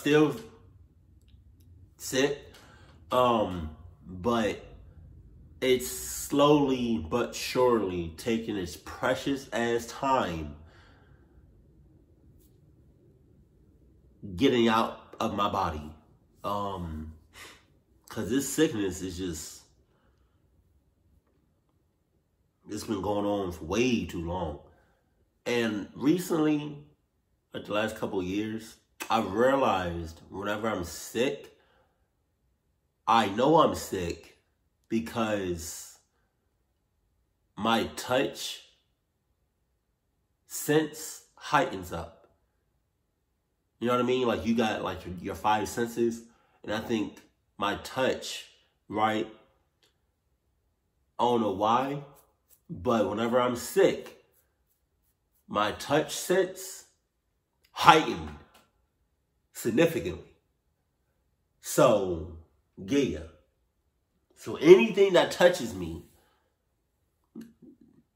still sick. But it's slowly but surely taking its precious ass time getting out of my body. Cause this sickness is just, it's been going on for way too long. And recently, like the last couple of years, I've realized whenever I'm sick, I know I'm sick because my touch sense heightens up. You know what I mean? Like you got like your five senses, and I think my touch, right? I don't know why, but whenever I'm sick, my touch sense heightened significantly. So, yeah. So anything that touches me,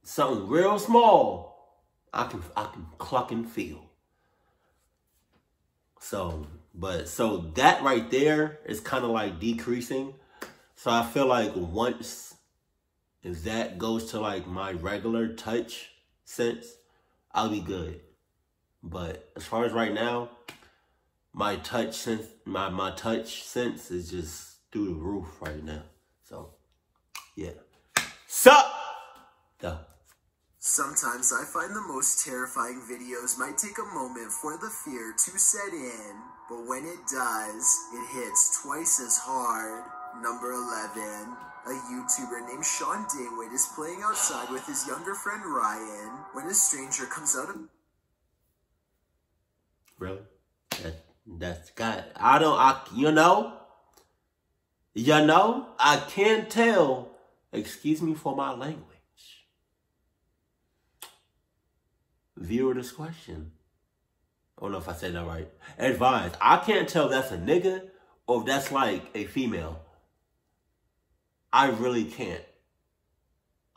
something real small, I can cluck and feel. So that right there is kind of like decreasing. So I feel like once if that goes to like my regular touch sense, I'll be good. But as far as right now, my touch sense, my touch sense is just through the roof right now. So, yeah. Sup? Duh. Sometimes I find the most terrifying videos might take a moment for the fear to set in, but when it does, it hits twice as hard. Number 11. A YouTuber named Sean Daywood is playing outside with his younger friend Ryan when a stranger comes out of... Really? That's got... you know, I can't tell. Excuse me for my language. Viewer discretion. I don't know if I said that right. Advised. I can't tell if that's a nigga or if that's like a female. I really can't.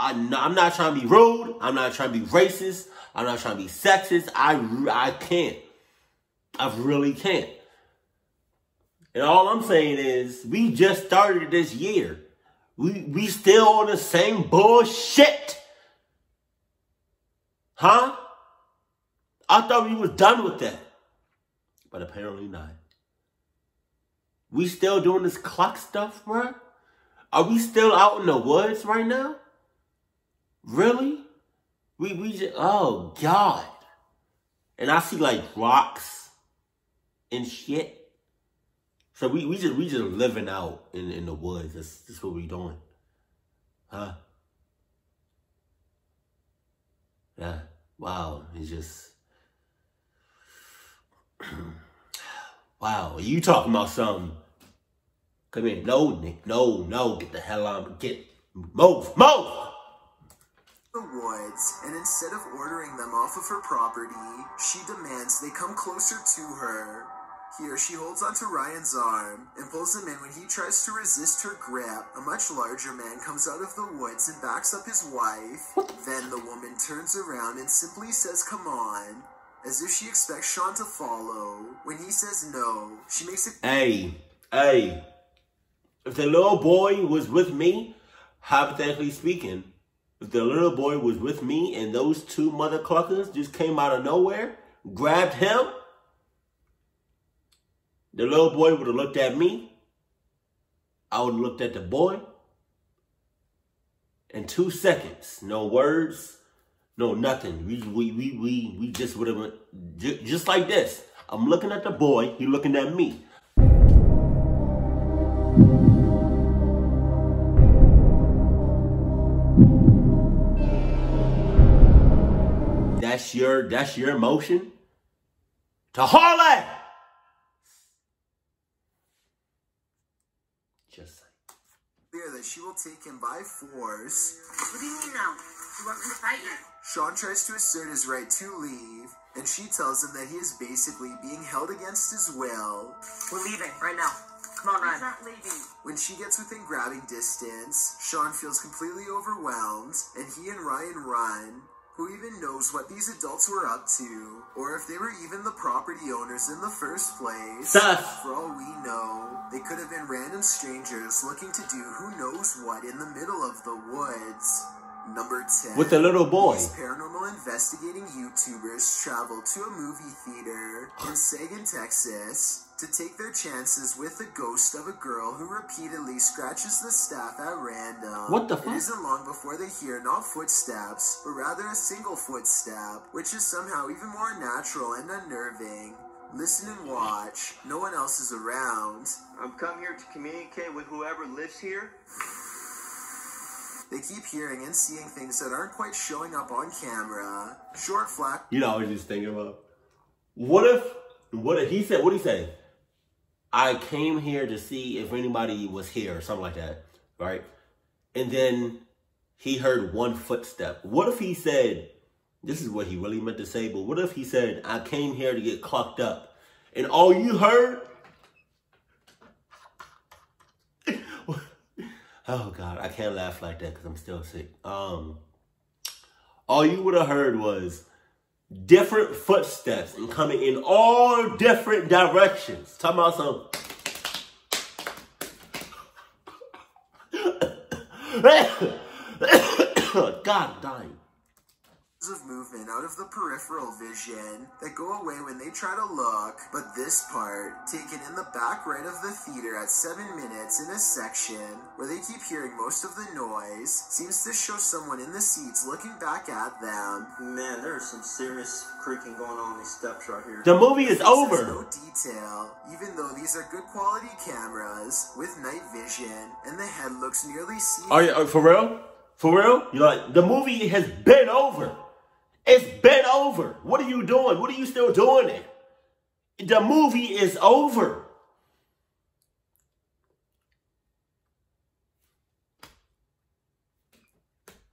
I'm not trying to be rude. I'm not trying to be racist. I'm not trying to be sexist. I can't. I really can't. And all I'm saying is, we just started this year. We still on the same bullshit. Huh? I thought we was done with that. But apparently not. We still doing this clock stuff, bruh? Are we still out in the woods right now? Really? We just, oh God. And I see like rocks and shit. So we just living out in the woods. That's what we doing. Huh? Yeah. Wow. It's just... Wow. You talking about something. Come here. No, Nick. No. Get the hell out. Move. The woods, and instead of ordering them off of her property, she demands they come closer to her. Here, she holds onto Ryan's arm and pulls him in when he tries to resist her grip. A much larger man comes out of the woods and backs up his wife. Then the woman turns around and simply says, "Come on," as if she expects Sean to follow. When he says no, she makes it... Hey. If the little boy was with me, hypothetically speaking, if the little boy was with me and those two mother cluckers just came out of nowhere, grabbed him, the little boy would have looked at me. I would have looked at the boy. In 2 seconds, no words, no nothing. We just would have went just like this. I'm looking at the boy. He looking at me. That's your emotion? To Harley! Just saying. Clear that she will take him by force. What do you mean now? You want me to fight you? Sean tries to assert his right to leave, and she tells him that he is basically being held against his will. We're leaving right now. Come on, Ryan. He's not leaving. When she gets within grabbing distance, Sean feels completely overwhelmed, and he and Ryan run. Who even knows what these adults were up to, or if they were even the property owners in the first place? Sus. For all we know, they could have been random strangers looking to do who knows what in the middle of the woods. Number 10. With a little boy. These paranormal investigating YouTubers travel to a movie theater in Sagan, Texas, to take their chances with the ghost of a girl who repeatedly scratches the staff at random. What the fuck? It isn't long before they hear not footsteps, but rather a single footstep, which is somehow even more natural and unnerving. Listen and watch. No one else is around. I've come here to communicate with whoever lives here. They keep hearing and seeing things that aren't quite showing up on camera. Short flash. You know, I was just thinking about, what if he said, what did he say? I came here to see if anybody was here or something like that, right? And then he heard one footstep. What if he said, this is what he really meant to say, but what if he said, I came here to get clucked up, and all you heard, oh God, I can't laugh like that because I'm still sick. All you would have heard was different footsteps and coming in all different directions. Talking about some. God, I'm dying. Of movement out of the peripheral vision that go away when they try to look, but this part, taken in the back right of the theater at 7 minutes in a section where they keep hearing most of the noise, seems to show someone in the seats looking back at them. Man, there's some serious creaking going on these steps right here. The movie is over. No detail, even though these are good quality cameras with night vision, and the head looks nearly seen. Are you for real? For real? You're like, the movie has been over. It's been over. What are you doing? What are you still doing it? The movie is over.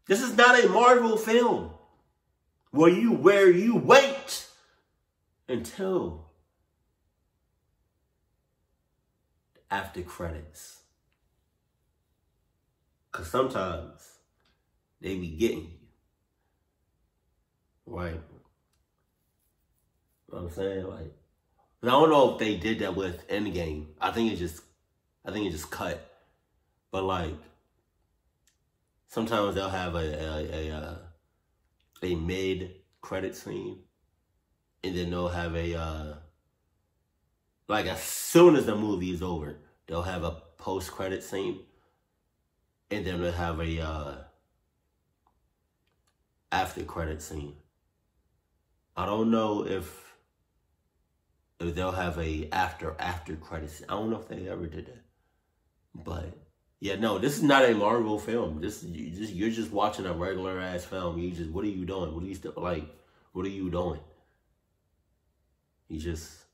This is not a Marvel film where you wait until after credits. Because sometimes they be getting you. Right. You know what I'm saying? Like, I don't know if they did that with Endgame. I think it just cut. But like, sometimes they'll have a mid-credit scene, and then they'll have like as soon as the movie is over, they'll have a post-credit scene, and then they'll have a after-credit scene. I don't know if they'll have a after credits. I don't know if they ever did that. But yeah, no, this is not a Marvel film. You're just watching a regular ass film. What are you doing? What are you doing? You just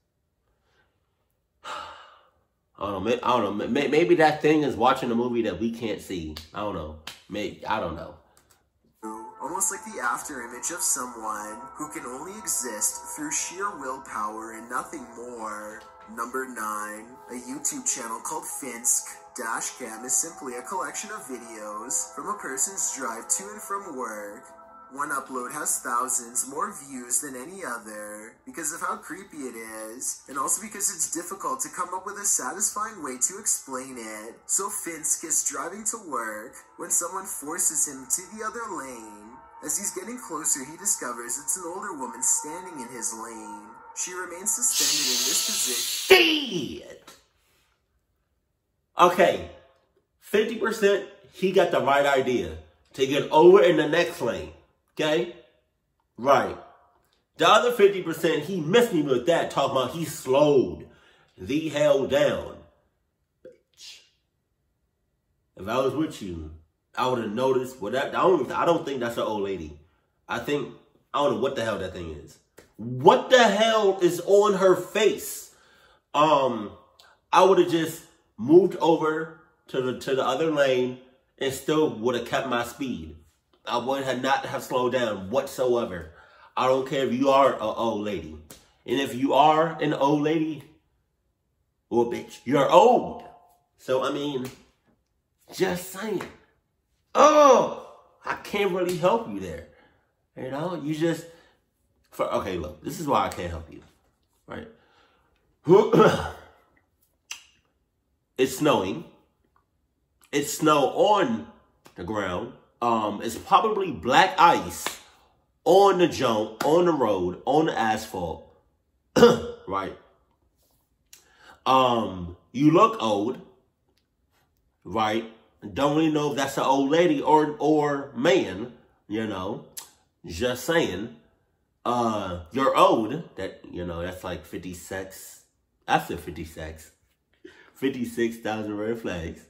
I don't know. Maybe that thing is watching a movie that we can't see. I don't know. I don't know. Almost like the after image of someone who can only exist through sheer willpower and nothing more. Number 9, a YouTube channel called Finsk. Dashcam is simply a collection of videos from a person's drive to and from work. One upload has thousands more views than any other because of how creepy it is, and also because it's difficult to come up with a satisfying way to explain it. So Finsk is driving to work when someone forces him to the other lane. As he's getting closer, he discovers it's an older woman standing in his lane. She remains suspended in this position. Shit! Okay, 50% he got the right idea to get over in the next lane. Okay? Right. The other 50%, he missed me with that, talking about he slowed the hell down. Bitch. If I was with you, I would have noticed. Well, I don't think that's an old lady. I don't know what the hell that thing is. What the hell is on her face? I would have just moved over to the other lane and still would have kept my speed. I would have not have slowed down whatsoever. I don't care if you are an old lady. And if you are an old lady, well, bitch, you're old. So, I mean, just saying. Oh, I can't really help you there. You know, you just okay. Look, this is why I can't help you, right? It's snowing. It's snow on the ground. It's probably black ice on the jump, on the road, on the asphalt, right? You look old, right? Don't really know if that's an old lady or man, you know. Just saying. You're old. That, you know, that's like 56. I said 56. 56,000 red flags.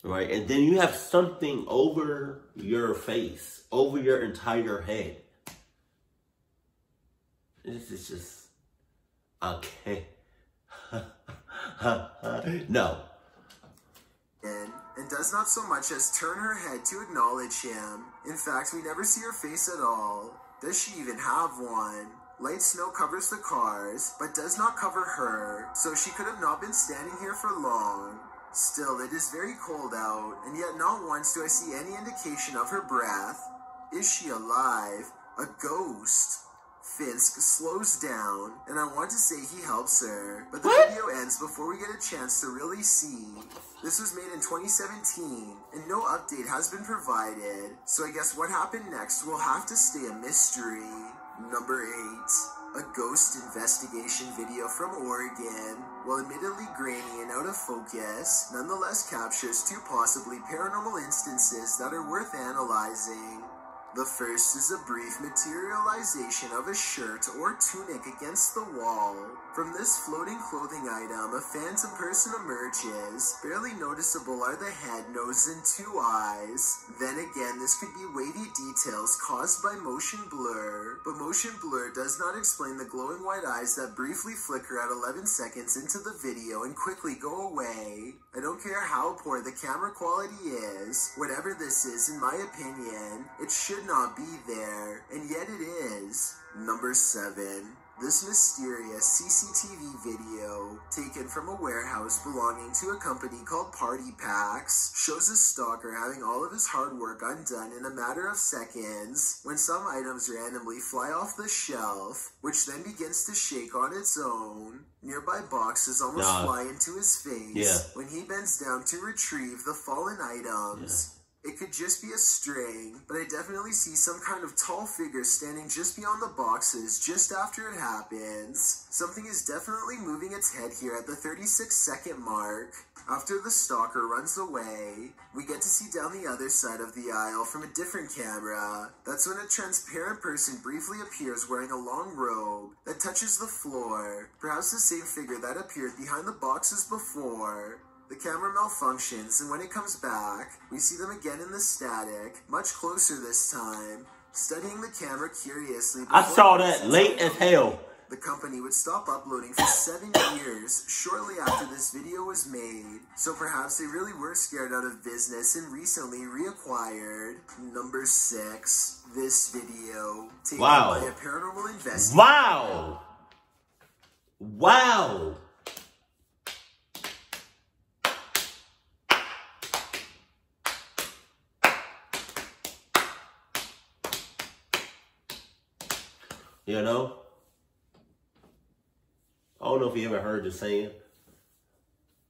Right? And then you have something over your face, over your entire head. This is just okay. No. And does not so much as turn her head to acknowledge him. In fact, we never see her face at all. Does she even have one? Light snow covers the cars, but does not cover her, so she could have not been standing here for long. Still, it is very cold out, and yet not once do I see any indication of her breath. Is she alive? A ghost? Fisk slows down, and I want to say he helps her, but the video ends before we get a chance to really see. This was made in 2017, and no update has been provided, so I guess what happened next will have to stay a mystery. Number 8. A ghost investigation video from Oregon. While admittedly grainy and out of focus, nonetheless captures 2 possibly paranormal instances that are worth analyzing. The first is a brief materialization of a shirt or tunic against the wall. From this floating clothing item, a phantom person emerges. Barely noticeable are the head, nose, and 2 eyes. Then again, this could be weighty details caused by motion blur, but motion blur does not explain the glowing white eyes that briefly flicker at 11 seconds into the video and quickly go away. I don't care how poor the camera quality is, whatever this is, in my opinion, it should not be there, and yet it is. Number 7. This mysterious CCTV video, taken from a warehouse belonging to a company called Party Packs, shows a stalker having all of his hard work undone in a matter of seconds, when some items randomly fly off the shelf, which then begins to shake on its own. Nearby boxes almost fly into his face when he bends down to retrieve the fallen items. It could just be a string, but I definitely see some kind of tall figure standing just beyond the boxes just after it happens. Something is definitely moving its head here at the 36-second mark. After the stalker runs away, we get to see down the other side of the aisle from a different camera. That's when a transparent person briefly appears wearing a long robe that touches the floor, perhaps the same figure that appeared behind the boxes before. The camera malfunctions, and when it comes back, we see them again in the static, much closer this time, studying the camera curiously. I saw that late as hell. The company would stop uploading for 7 years shortly after this video was made, so perhaps they really were scared out of business and recently reacquired. Number 6. This video, taken by a paranormal investigator. Wow! You know? I don't know if you ever heard the saying,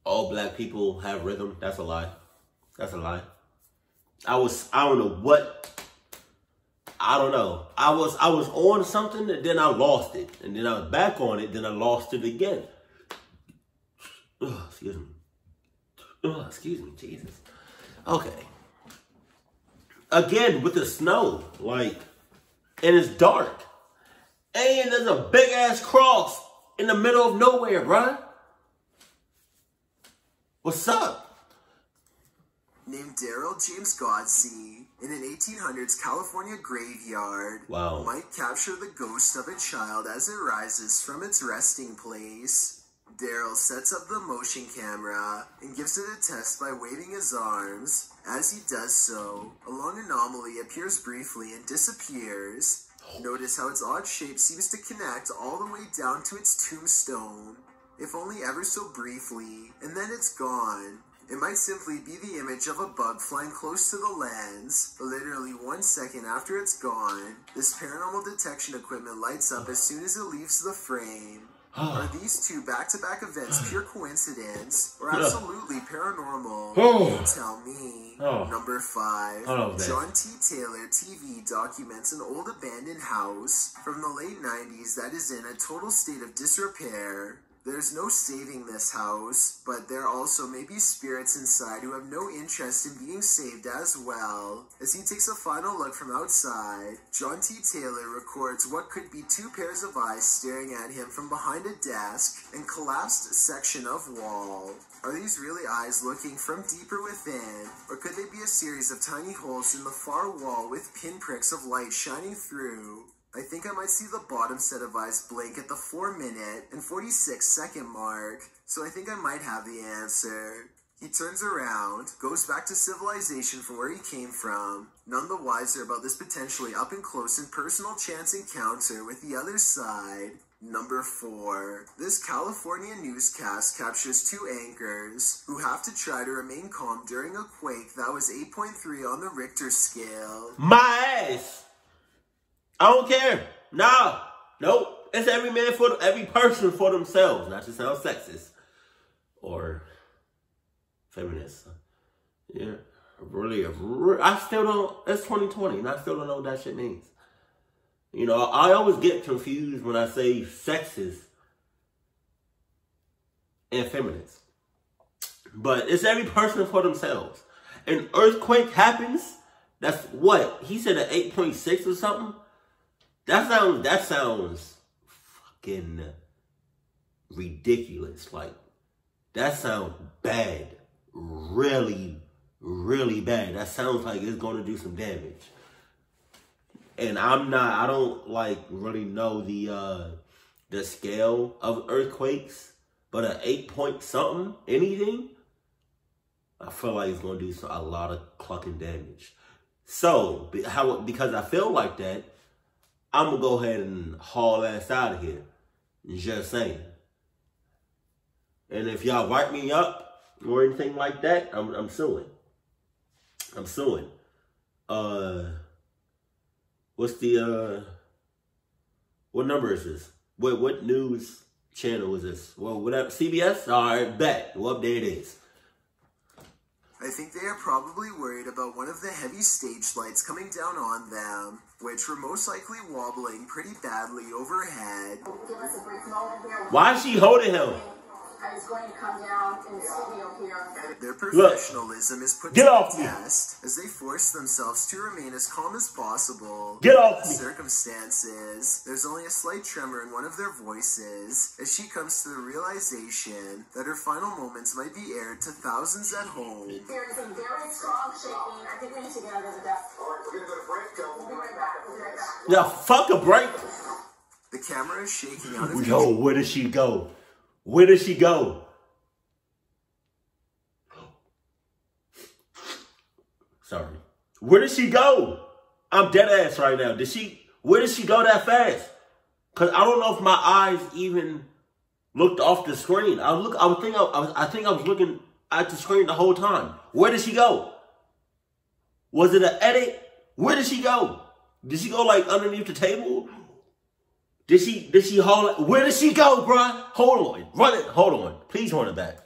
all black people have rhythm. That's a lie. That's a lie. I don't know. I was on something and then I lost it. And then I was back on it, then I lost it again. Excuse me. Excuse me, Jesus. Okay. Again, with the snow, and it's dark. And there's a big ass cross in the middle of nowhere, bruh. What's up? Named Daryl James Godsey, in an 1800s California graveyard, might capture the ghost of a child as it rises from its resting place. Daryl sets up the motion camera and gives it a test by waving his arms. As he does so, a long anomaly appears briefly and disappears. Notice how its odd shape seems to connect all the way down to its tombstone, if only ever so briefly, and then it's gone. It might simply be the image of a bug flying close to the lens. Literally 1 second after it's gone, this paranormal detection equipment lights up as soon as it leaves the frame. Are these two back-to-back events pure coincidence or absolutely paranormal? You tell me. Number 5. John T. Taylor TV documents an old abandoned house from the late 90s that is in a total state of disrepair. There's no saving this house, but there also may be spirits inside who have no interest in being saved as well. As he takes a final look from outside, John T. Taylor records what could be 2 pairs of eyes staring at him from behind a desk and collapsed section of wall. Are these really eyes looking from deeper within, or could they be a series of tiny holes in the far wall with pinpricks of light shining through? I think I might see the bottom set of eyes blink at the 4-minute and 46-second mark, so I think I might have the answer. He turns around, goes back to civilization from where he came from, none the wiser about this potentially up-and-close and personal chance encounter with the other side. Number 4. This California newscast captures 2 anchors who have to try to remain calm during a quake that was 8.3 on the Richter scale. My ass! I don't care. Nah. Nope. It's every person for themselves. Not to sound sexist. Or feminist. Yeah. Really, I still don't, it's 2020 and I still don't know what that shit means. You know, I always get confused when I say sexist and feminist. But it's every person for themselves. An earthquake happens, that's what? He said an 8.6 or something? That sounds fucking ridiculous. Like, that sounds bad. Really, really bad. That sounds like it's going to do some damage. And I don't like really know the scale of earthquakes, but an 8 point something, anything, I feel like it's going to do a lot of clucking damage. So, because I feel like that, I'm going to go ahead and haul ass out of here. Just saying. And if y'all write me up or anything like that, I'm suing. I'm suing. What's the, what number is this? What news channel is this? Well, whatever, CBS? All right, bet. Well, there it is. I think they are probably worried about one of the heavy stage lights coming down on them, which were most likely wobbling pretty badly overhead. Give us a brief moment here. Why is she holding him? I was going to come down in the studio here. Their professionalism is put to off the me. test as they force themselves to remain as calm as possible. Get off me. Circumstances. There's only a slight tremor in one of their voices as she comes to the realization that her final moments might be aired to thousands at home. There is a very strong shaking. I think we need to get out of the desk. All right, we're going to go to break. We'll be right back. We'll be right back. Yeah, fuck a break. The camera is shaking out of Yo, where does she go? Where does she go? Sorry. Where did she go? I'm dead ass right now. Where did she go that fast? Cause I don't know if my eyes even looked off the screen. I think I was looking at the screen the whole time. Where did she go? Was it an edit? Where did she go? Did she go like underneath the table? Did she haul it? Where did she go, bruh? Hold on. Run it. Hold on. Please run it back.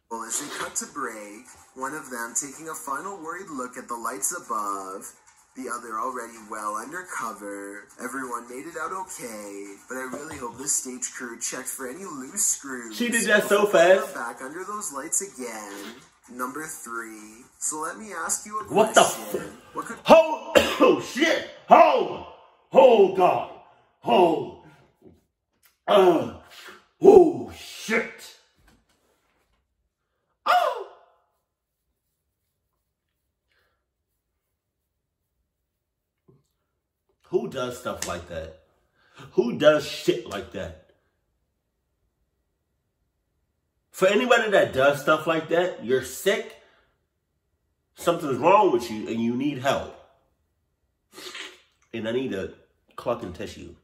Well, as they cut to break, one of them taking a final worried look at the lights above, the other already well undercover. Everyone made it out okay, but I really hope the stage crew checked for any loose screws. She did that so fast. Back under those lights again. Number 3. So let me ask you a question. What the oh, shit. Oh, God. Oh, shit. Oh. Who does stuff like that? Who does shit like that? For anybody that does stuff like that, you're sick, something's wrong with you, and you need help. And I need a clucking tissue.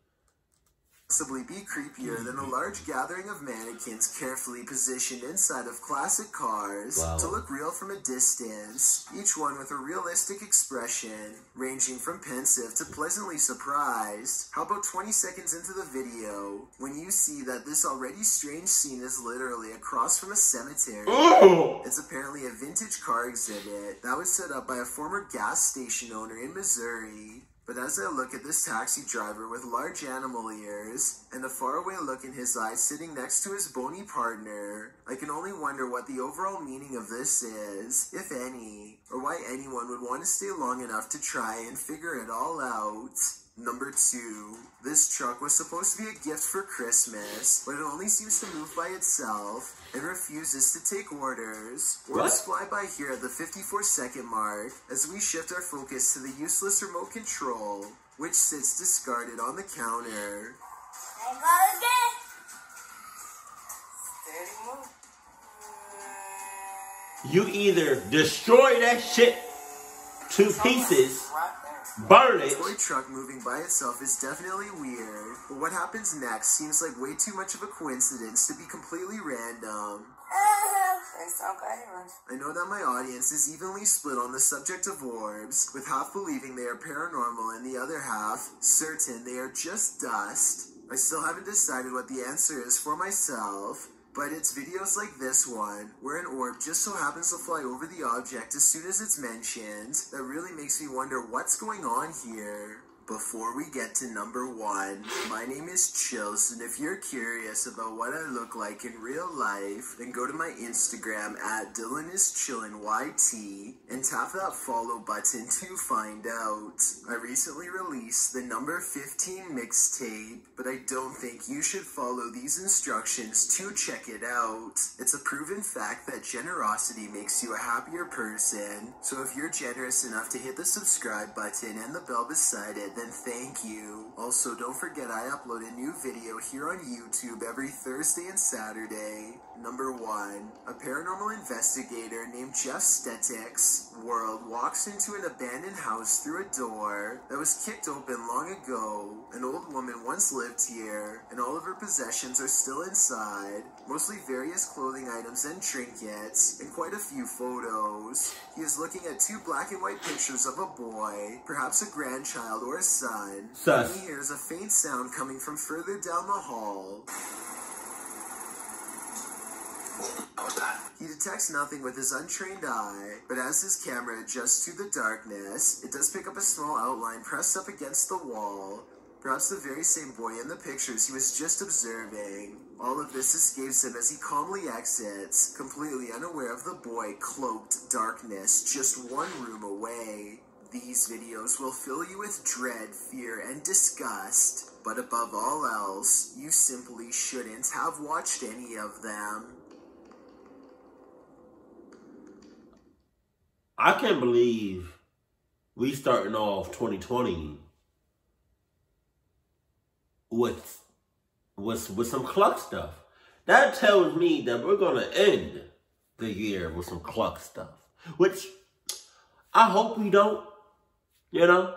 possibly be creepier than a large gathering of mannequins carefully positioned inside of classic cars to look real from a distance, each one with a realistic expression, ranging from pensive to pleasantly surprised. How about 20 seconds into the video, when you see that this already strange scene is literally across from a cemetery? It's apparently a vintage car exhibit that was set up by a former gas station owner in Missouri. But as I look at this taxi driver with large animal ears and a faraway look in his eyes sitting next to his bony partner, I can only wonder what the overall meaning of this is, if any, or why anyone would want to stay long enough to try and figure it all out. Number 2. This truck was supposed to be a gift for Christmas, but it only seems to move by itself and refuses to take orders. Orders fly by here at the 54-second mark as we shift our focus to the useless remote control, which sits discarded on the counter. I go again. Steady move. You either destroy that shit to pieces, burn it. The toy truck moving by itself is definitely weird, but what happens next seems like way too much of a coincidence to be completely random. I know that my audience is evenly split on the subject of orbs, with half believing they are paranormal and the other half certain they are just dust. I still haven't decided what the answer is for myself, but it's videos like this one, where an orb just so happens to fly over the object as soon as it's mentioned, that really makes me wonder what's going on here. Before we get to number 1, my name is Chills, and if you're curious about what I look like in real life, then go to my Instagram at DylanIsChillinYT and tap that follow button to find out. I recently released the number 15 mixtape, but I don't think you should follow these instructions to check it out. It's a proven fact that generosity makes you a happier person, so if you're generous enough to hit the subscribe button and the bell beside it, then thank you. Also, don't forget I upload a new video here on YouTube every Thursday and Saturday. Number 1. A paranormal investigator named Jeff Stetik's world walks into an abandoned house through a door that was kicked open long ago. An old woman once lived here, and all of her possessions are still inside, mostly various clothing items and trinkets, and quite a few photos. He is looking at 2 black and white pictures of a boy, perhaps a grandchild or a son. Sus. And he hears a faint sound coming from further down the hall. He detects nothing with his untrained eye, but as his camera adjusts to the darkness, it does pick up a small outline pressed up against the wall, perhaps the very same boy in the pictures he was just observing. All of this escapes him as he calmly exits, completely unaware of the boy cloaked darkness just 1 room away. These videos will fill you with dread, fear, and disgust, but above all else, you simply shouldn't have watched any of them. I can't believe we starting off 2020 with some cluck stuff. That tells me that we're gonna end the year with some cluck stuff, which I hope we don't. You know,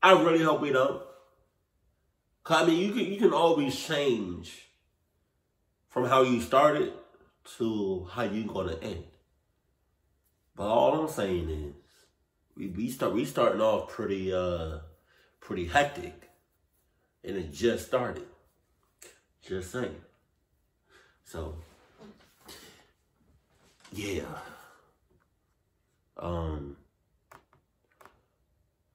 I really hope we don't. 'Cause I mean, you can always change from how you started to how you're gonna end. But all I'm saying is, we starting off pretty hectic, and it just started. Just saying. So, yeah.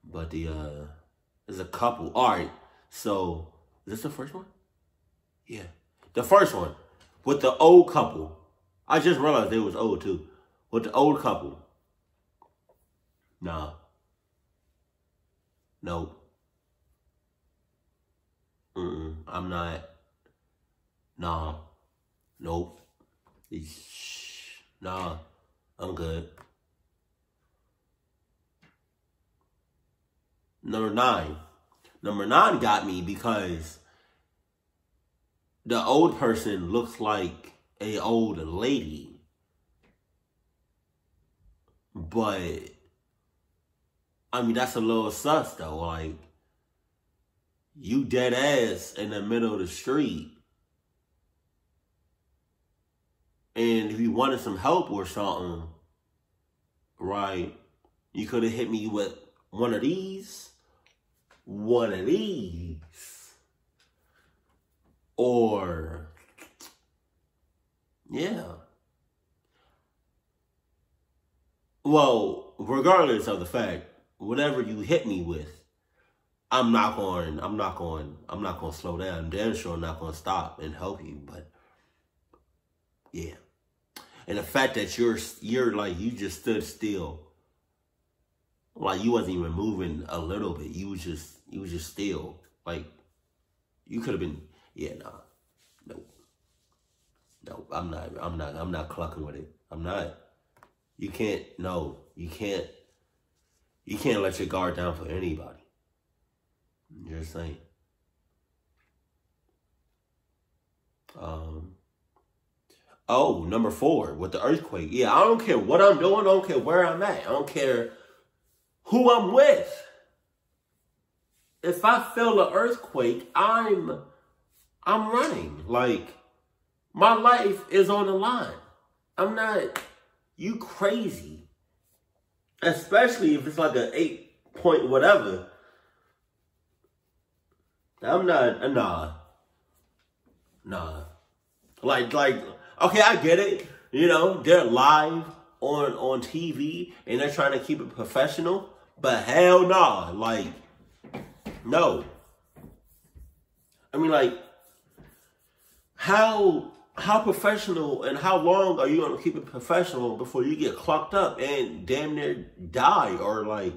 But there's a couple. All right. So, is this the first one? Yeah, the first one with the old couple. I just realized they was old too. With the old couple. Nah. Nope. I'm not. Nah. Nope. Nah. I'm good. Number 9. Number 9 got me because the old person looks like a old lady. But, I mean, that's a little sus, though. Like, you dead ass in the middle of the street. And if you wanted some help or something, right, you could have hit me with one of these. Or, yeah. Well, regardless of the fact, whatever you hit me with, I'm not going to slow down. Damn sure I'm not going to stop and help you, but yeah. And the fact that you're like, you just stood still. Like you wasn't even moving a little bit. You was just still. Like you could have been, yeah, nah. Nope. I'm not clucking with it. I'm not. You can't let your guard down for anybody. I'm just saying. Oh, number 4 with the earthquake. Yeah, I don't care what I'm doing. I don't care where I'm at. I don't care who I'm with. If I feel an earthquake, I'm running. Like, my life is on the line. I'm not, you crazy. Especially if it's like an 8 point whatever. I'm not, nah. Like, okay, I get it. You know, they're live on TV and they're trying to keep it professional. But hell nah. Like, no. I mean, like, how professional and how long are you going to keep it professional before you get clocked up and damn near die or, like,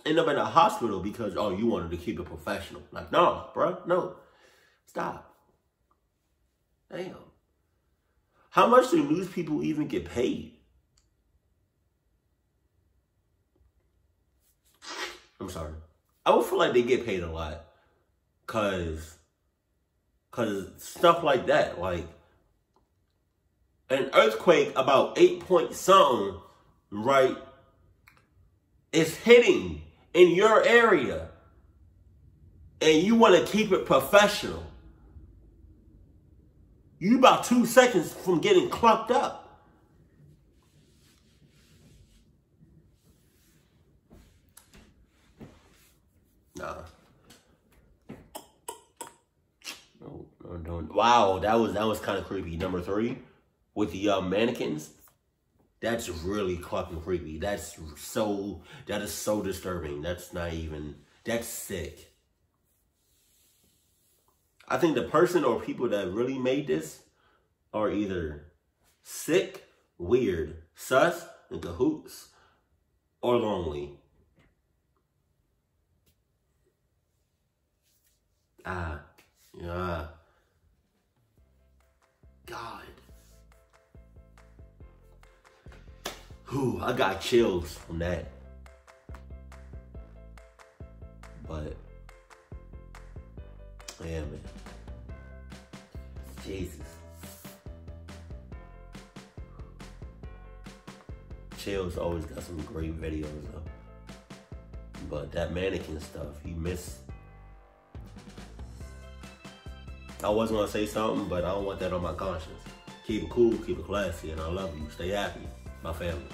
end up in a hospital because, oh, you wanted to keep it professional? Like, no, bro, no. Stop. Damn. How much do news people even get paid? I'm sorry. I would feel like they get paid a lot. Cause stuff like that, like an earthquake about 8 point something, right, is hitting in your area. And you want to keep it professional. You about 2 seconds from getting clucked up. Nah. No, don't. Wow, that was kind of creepy. Number 3, with the mannequins. That's really fucking creepy. That is so disturbing. That's sick. I think the person or people that really made this are either sick, weird, sus, in cahoots, or lonely. Yeah. God. Whew, I got chills from that. But, yeah, man. Jesus. Chill's always got some great videos, though. But that mannequin stuff, you miss. I was going to say something, but I don't want that on my conscience. Keep it cool, keep it classy, and I love you. Stay happy, my family.